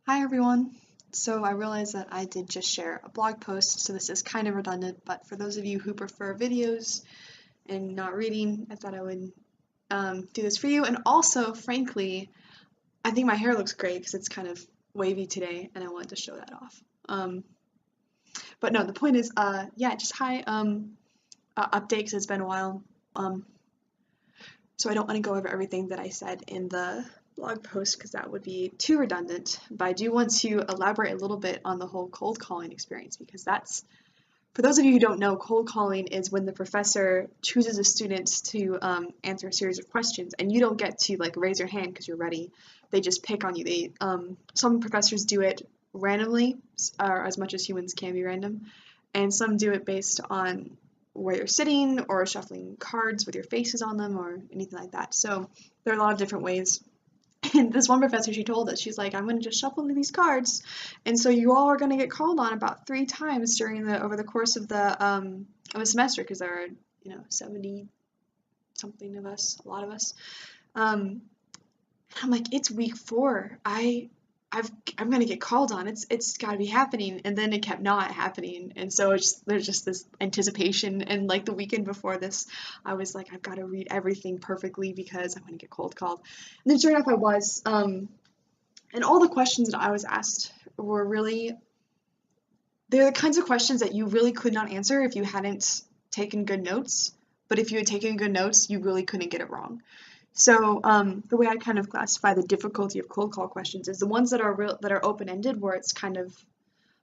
Hi everyone. So I realized that I did just share a blog post, so this is kind of redundant, but for those of you who prefer videos and not reading, I thought I would do this for you. And also, frankly, I think my hair looks great because it's kind of wavy today, and I wanted to show that off. But no, the point is, yeah, just hi, update because it's been a while. Um, so I don't want to go over everything that I said in the blog post because that would be too redundant, but I do want to elaborate a little bit on the whole cold calling experience because that's, for those of you who don't know, cold calling is when the professor chooses a student to answer a series of questions and you don't get to like raise your hand because you're ready. They just pick on you. Some professors do it randomly, or as much as humans can be random, and some do it based on where you're sitting or shuffling cards with your faces on them or anything like that. So there are a lot of different ways. And this one professor, she told us, she's like, I'm going to just shuffle these cards, and so you all are going to get called on about 3 times over the course of a semester, because there are 70 something of us, a lot of us. I'm like, it's week 4. I'm gonna get called on. It's got to be happening, and then it kept not happening, and so there's just this anticipation. And like the weekend before this, I was like, I've got to read everything perfectly because I'm gonna get cold called. And then sure enough, I was. And all the questions that I was asked were really, they're the kinds of questions that you really could not answer if you hadn't taken good notes. But if you had taken good notes, you really couldn't get it wrong. So the way I kind of classify the difficulty of cold call questions is the ones that are open-ended, where it's kind of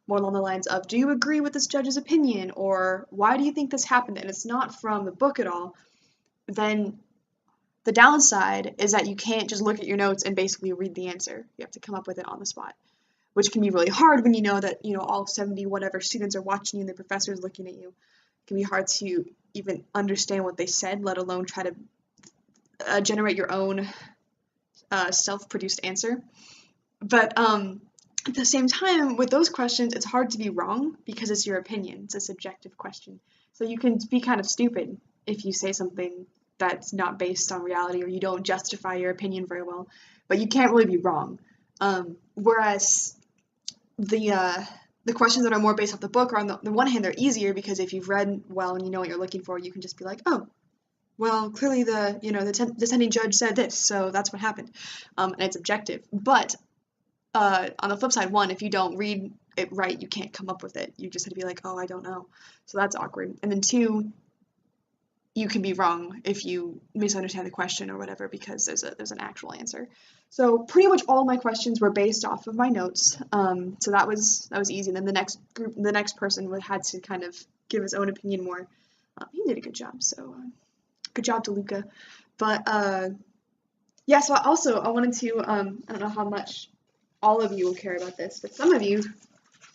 more along the lines of, do you agree with this judge's opinion, or why do you think this happened, and it's not from the book at all. Then the downside is that you can't just look at your notes and basically read the answer. You have to come up with it on the spot, which can be really hard when you know that all 70 whatever students are watching you and the professor is looking at you. It can be hard to even understand what they said, let alone try to generate your own self-produced answer. But at the same time, with those questions, it's hard to be wrong because it's your opinion. It's a subjective question. So you can be kind of stupid if you say something that's not based on reality, or you don't justify your opinion very well. But you can't really be wrong. Whereas the questions that are more based off the book are, on the one hand, they're easier because if you've read well and you know what you're looking for, you can just be like, oh, well, clearly the dissenting judge said this, so that's what happened, and it's objective. But on the flip side, one, if you don't read it right, you can't come up with it. You just have to be like, oh, I don't know. So that's awkward. And then two, you can be wrong if you misunderstand the question or whatever because there's an actual answer. So pretty much all my questions were based off of my notes. So that was easy. And then the next person had to kind of give his own opinion more. He did a good job. So. Good job to Luca. But yeah, so I wanted to, I don't know how much all of you will care about this, but some of you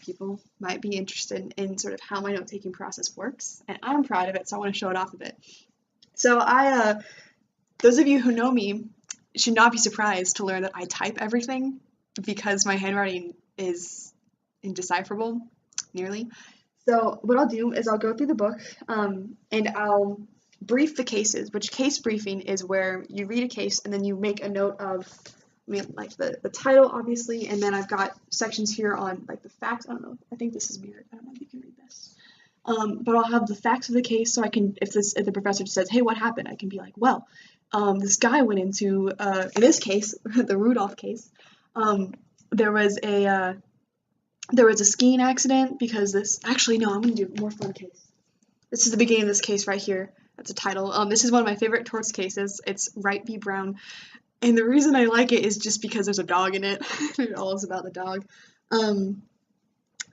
people might be interested in sort of how my note-taking process works, and I'm proud of it, so I want to show it off a bit. So those of you who know me should not be surprised to learn that I type everything because my handwriting is indecipherable, nearly. So what I'll do is I'll go through the book, and I'll brief the cases, which case briefing is where you read a case and then you make a note of, like the title, obviously, and then I've got sections here on like the facts. I don't know, I think this is mirrored. I don't know if you can read this. But I'll have the facts of the case, so I can, if the professor says, hey, what happened? I can be like, well, this guy went into, in this case, the Rudolph case, there was a skiing accident because actually, no, I'm going to do a more fun case. This is the beginning of this case right here. That's a title. This is one of my favorite torts cases. It's Wright v. Brown. And the reason I like it is just because there's a dog in it. It all is about the dog.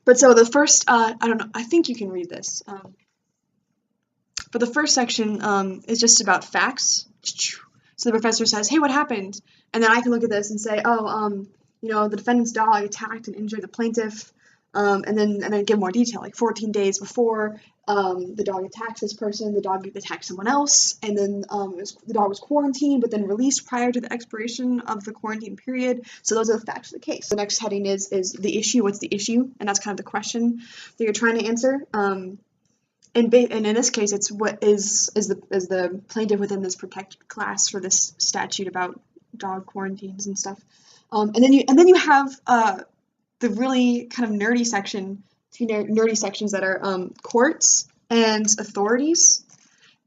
But so the first, I don't know, I think you can read this. But the first section is just about facts. So the professor says, hey, what happened? And then I can look at this and say, oh, the defendant's dog attacked and injured the plaintiff. And then give more detail, like 14 days before the dog attacks this person, the dog attacked someone else, and then the dog was quarantined but then released prior to the expiration of the quarantine period. So those are the facts of the case. The next heading is the issue. What's the issue? And that's kind of the question that you're trying to answer. And in this case, it's what is the plaintiff within this protected class for this statute about dog quarantines and stuff. And then you have the really kind of nerdy section, two nerdy sections that are courts and authorities.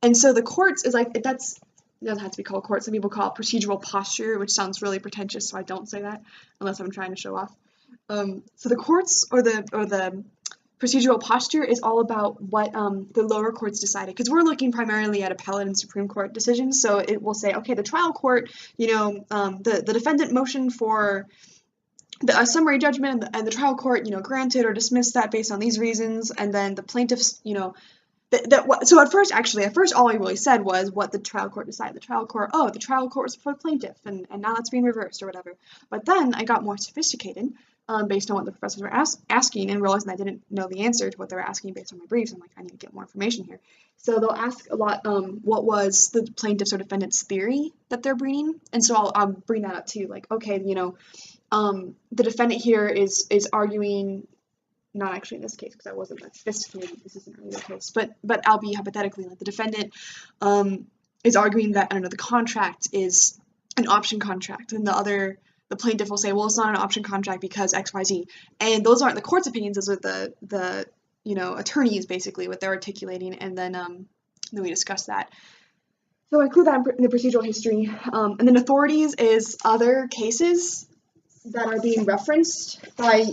And so the courts is like, it doesn't have to be called court. Some people call it procedural posture, which sounds really pretentious, so I don't say that unless I'm trying to show off. So the courts or the procedural posture is all about what the lower courts decided, because we're looking primarily at appellate and Supreme Court decisions. So it will say, okay, the trial court, the defendant motioned for a summary judgment, and the trial court, granted or dismissed that based on these reasons, and then the plaintiffs, so at first all I really said was what the trial court decided. The trial court was for the plaintiff, and now that's being reversed or whatever. But then I got more sophisticated based on what the professors were asking, and realizing I didn't know the answer to what they were asking based on my briefs. I'm like, I need to get more information here. So they'll ask a lot, what was the plaintiff's or defendant's theory that they're bringing? And so I'll bring that up too. Like, okay, the defendant here is arguing, not actually in this case because I wasn't that sophisticated, this isn't really the case, but I'll be hypothetically, like the defendant is arguing that, I don't know, the contract is an option contract, and the plaintiff will say, well, it's not an option contract because XYZ, and those aren't the court's opinions, those are the attorneys, basically, what they're articulating, and then we discuss that. So I include that in the procedural history, and then authorities is other cases that are being referenced by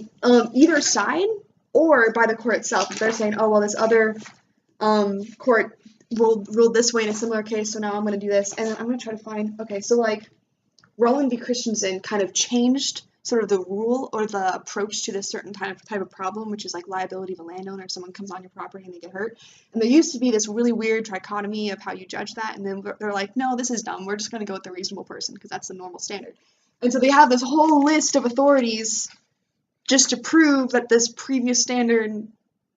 either side or by the court itself. If they're saying, oh, well, this other court ruled this way in a similar case, so now I'm going to do this. And I'm going to try to find, okay, so like Roland v. Christensen kind of changed sort of the rule or the approach to this certain type of problem, which is like liability of a landowner if someone comes on your property and they get hurt. And there used to be this really weird trichotomy of how you judge that, and then they're like, no, this is dumb. We're just going to go with the reasonable person because that's the normal standard. And so they have this whole list of authorities just to prove that this previous standard,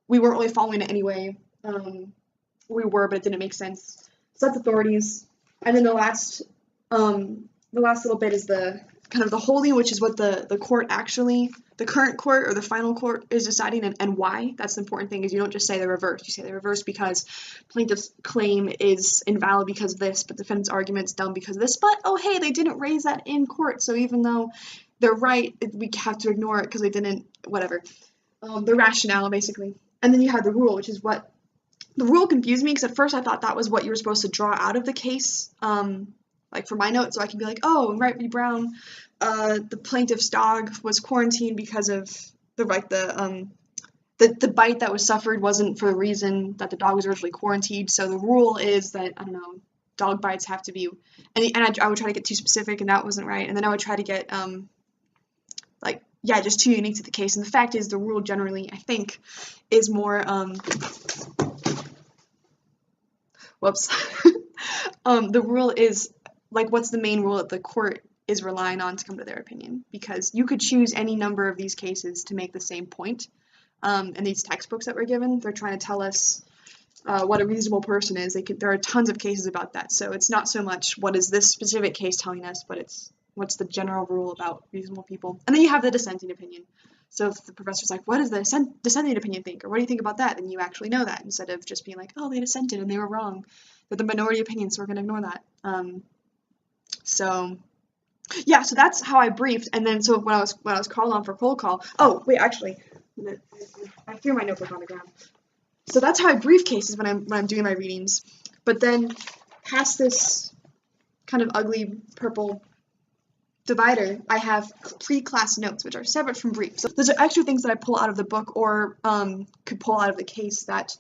we weren't really following it anyway. We were, but it didn't make sense. So that's authorities. And then the last little bit is the kind of the holding, which is what the court actually, the current court or the final court is deciding, and why. That's the important thing, is you don't just say the reverse. You say the reverse because plaintiff's claim is invalid because of this, but defendant's argument's dumb because of this. But, oh, hey, they didn't raise that in court, so even though they're right, we have to ignore it because they didn't, whatever. The rationale, basically. And then you have the rule, which is what, the rule confused me because at first I thought that was what you were supposed to draw out of the case, like for my notes, so I can be like, oh, Wright v. Brown, the plaintiff's dog was quarantined because of the bite that was suffered wasn't for the reason that the dog was originally quarantined. So the rule is that, I don't know, dog bites have to be, and I would try to get too specific, and that wasn't right. And then I would try to get just too unique to the case. And the fact is, the rule generally, I think, is more the rule is like, what's the main rule that the court is relying on to come to their opinion? Because you could choose any number of these cases to make the same point. And these textbooks that we're given, they're trying to tell us what a reasonable person is. There are tons of cases about that. So it's not so much what is this specific case telling us, but it's what's the general rule about reasonable people. And then you have the dissenting opinion. So if the professor's like, what does the dissenting opinion think? Or what do you think about that? Then you actually know that, instead of just being like, oh, they dissented and they were wrong. They're the minority opinion, so we're going to ignore that. So that's how I briefed. And then so when I was called on for cold call, oh wait, actually, I threw my notebook on the ground. So that's how I brief cases when I'm doing my readings. But then past this kind of ugly purple divider, I have pre-class notes, which are separate from brief. So those are extra things that I pull out of the book or could pull out of the case that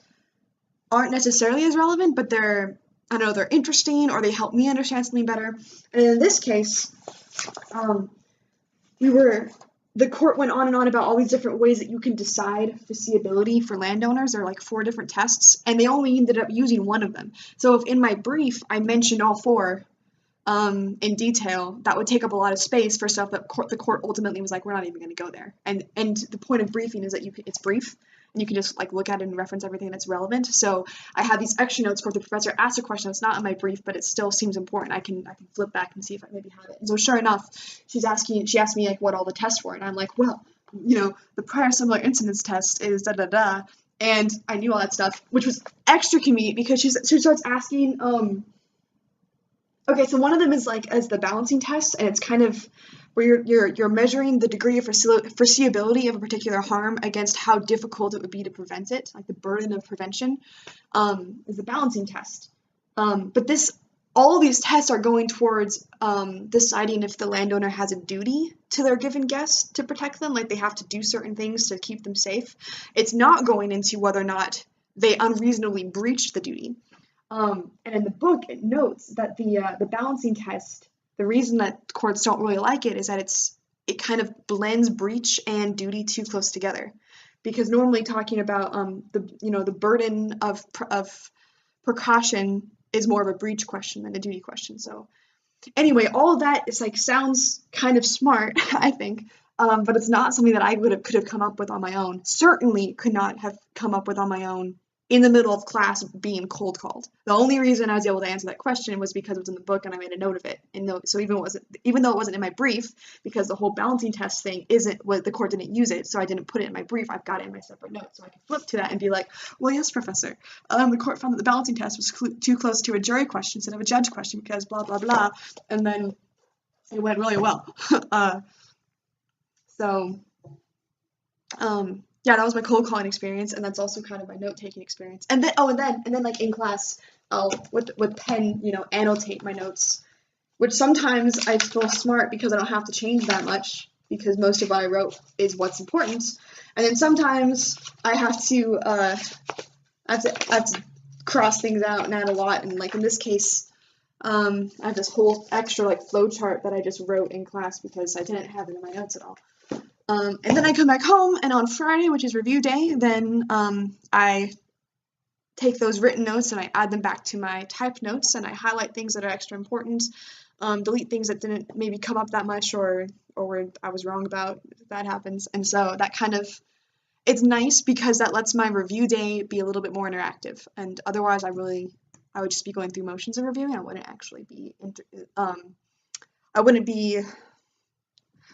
aren't necessarily as relevant, but they're interesting, or they help me understand something better. And in this case, the court went on and on about all these different ways that you can decide foreseeability for landowners. There are like 4 different tests, and they only ended up using one of them. So if in my brief I mentioned all 4 in detail, that would take up a lot of space for stuff that the court ultimately was like, we're not even going to go there. And the point of briefing is that it's brief, and you can just like look at it and reference everything that's relevant. So I have these extra notes for if the professor asks a question that's not in my brief, but it still seems important. I can flip back and see if I maybe have it. And so sure enough, she asked me like what all the tests were, and I'm like, well, the prior similar incidents test is da da da, and I knew all that stuff, which was extra convenient because she starts asking Okay, so one of them is like as the balancing test, and it's kind of where you're measuring the degree of foreseeability of a particular harm against how difficult it would be to prevent it, like the burden of prevention, is a balancing test. But all these tests are going towards deciding if the landowner has a duty to their given guests to protect them, like they have to do certain things to keep them safe. It's not going into whether or not they unreasonably breached the duty. And in the book, it notes that the balancing test, the reason that courts don't really like it is that it kind of blends breach and duty too close together, because normally talking about the burden of precaution is more of a breach question than a duty question. So anyway, all of that is like sounds kind of smart, I think, but it's not something that I could have come up with on my own. Certainly could not have come up with on my own in the middle of class being cold called. The only reason I was able to answer that question was because it was in the book and I made a note of it. And so even though it wasn't in my brief, because the whole balancing test thing isn't what the court didn't use it, so I didn't put it in my brief. I've got it in my separate notes, so I can flip to that and be like, well, yes, professor. The court found that the balancing test was too close to a jury question instead of a judge question because blah blah blah, and then it went really well. So yeah, that was my cold calling experience, and that's also kind of my note taking experience. And then like in class, I'll with pen, annotate my notes, which sometimes I feel smart because I don't have to change that much because most of what I wrote is what's important. And then sometimes I have to cross things out and add a lot. And like in this case, I have this whole extra like flow chart that I just wrote in class because I didn't have it in my notes at all. And then I come back home, and on Friday, which is review day, then I take those written notes and I add them back to my typed notes, and I highlight things that are extra important, delete things that didn't maybe come up that much or I was wrong about. That happens. And so that kind of, it's nice because that lets my review day be a little bit more interactive. And otherwise, I would just be going through motions of reviewing. I wouldn't actually be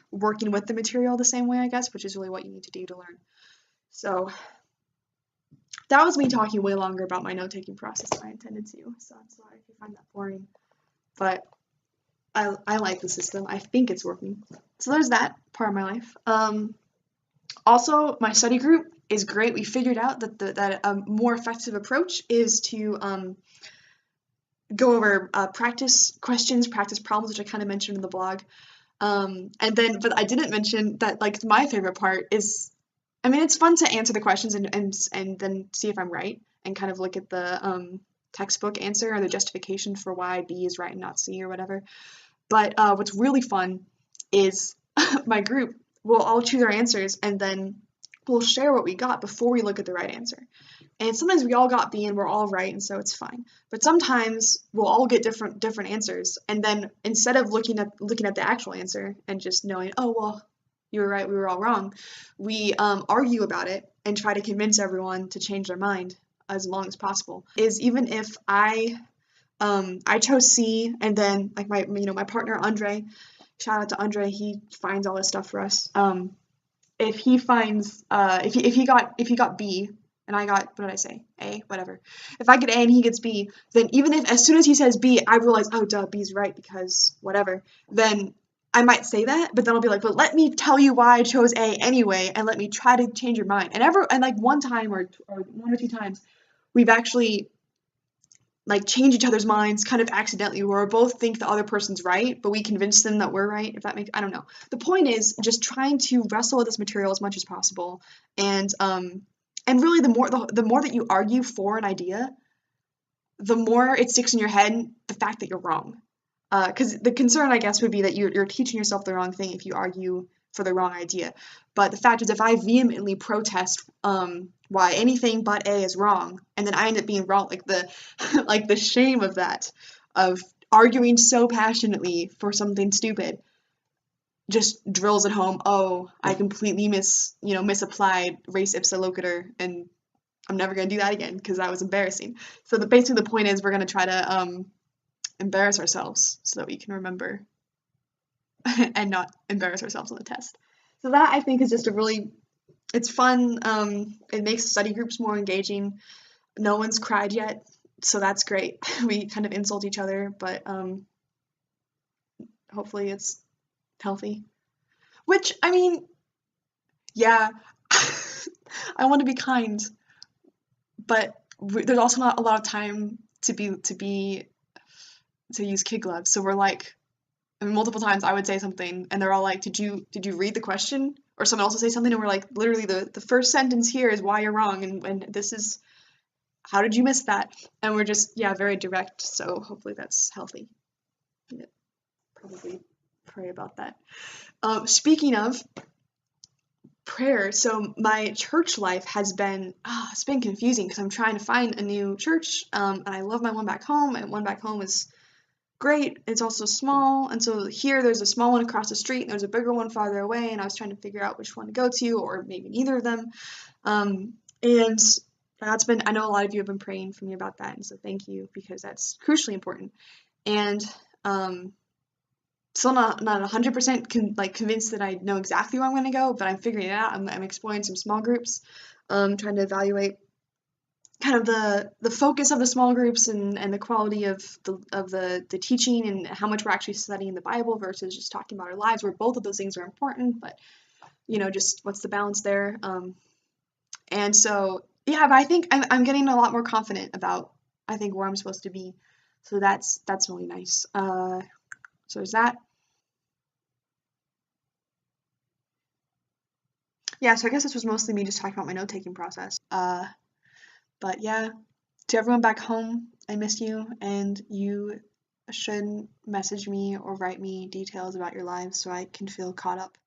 working with the material the same way, I guess, which is really what you need to do to learn. So that was me talking way longer about my note-taking process than I intended to. So I'm sorry if you find that boring, but I like the system. I think it's working. So there's that part of my life. Also, my study group is great. We figured out that a more effective approach is to go over practice questions, practice problems, which I kind of mentioned in the blog. But I didn't mention that, like, my favorite part is, I mean, it's fun to answer the questions and then see if I'm right and kind of look at the textbook answer or the justification for why B is right and not C or whatever. But what's really fun is my group will all choose our answers and then we'll share what we got before we look at the right answer. And sometimes we all got B and we're all right, and so it's fine. But sometimes we'll all get different answers, and then instead of looking at the actual answer and just knowing, oh well, you were right, we were all wrong, we argue about it and try to convince everyone to change their mind as long as possible. Is even if I chose C, and then like my partner Andre, shout out to Andre, he finds all this stuff for us. If he finds if he got B and I got, what did I say, A, whatever. If I get A and he gets B, then even if as soon as he says B, I realize, oh duh, B's right because whatever, then I might say that, but then I'll be like, but let me tell you why I chose A anyway, and let me try to change your mind. And like one time or one or two times, we've actually like change each other's minds kind of accidentally, where we both think the other person's right, but we convince them that we're right, if that makes, I don't know. The point is just trying to wrestle with this material as much as possible, and really the more that you argue for an idea, the more it sticks in your head the fact that you're wrong. Because the concern, I guess, would be that you're teaching yourself the wrong thing if you argue for the wrong idea. But the fact is, if I vehemently protest why anything but A is wrong, and then I end up being wrong, like the shame of that, of arguing so passionately for something stupid, just drills it home. Oh, I completely misapplied res ipsa loquitur, and I'm never gonna do that again because that was embarrassing. So basically the point is we're gonna try to embarrass ourselves so that we can remember and not embarrass ourselves on the test. So that, I think, is just it's fun. It makes study groups more engaging. No one's cried yet, so that's great. We kind of insult each other, but hopefully it's healthy. Which, I mean, yeah, I want to be kind, but there's also not a lot of time to use kid gloves. So we're like, I mean, multiple times I would say something, and they're all like, "Did you read the question?" Or someone else will say something, and we're like, literally the first sentence here is why you're wrong, and this is how did you miss that? And we're just, yeah, very direct. So hopefully that's healthy. Yeah, probably pray about that. Speaking of prayer, so my church life has been it's been confusing because I'm trying to find a new church, and I love my one back home, and one back home is great. It's also small, and so here there's a small one across the street, and there's a bigger one farther away, and I was trying to figure out which one to go to, or maybe neither of them. And that's been, I know a lot of you have been praying for me about that, and so thank you, because that's crucially important. And still not 100% convinced that I know exactly where I'm going to go, but I'm figuring it out. I'm exploring some small groups, trying to evaluate kind of the focus of the small groups, and the quality of the teaching, and how much we're actually studying the Bible versus just talking about our lives, where both of those things are important, but just what's the balance there. And so, yeah, but I think I'm getting a lot more confident about, I think, where I'm supposed to be. So that's really nice. So is that. Yeah, so I guess this was mostly me just talking about my note-taking process. But yeah, to everyone back home, I miss you, and you should message me or write me details about your lives so I can feel caught up.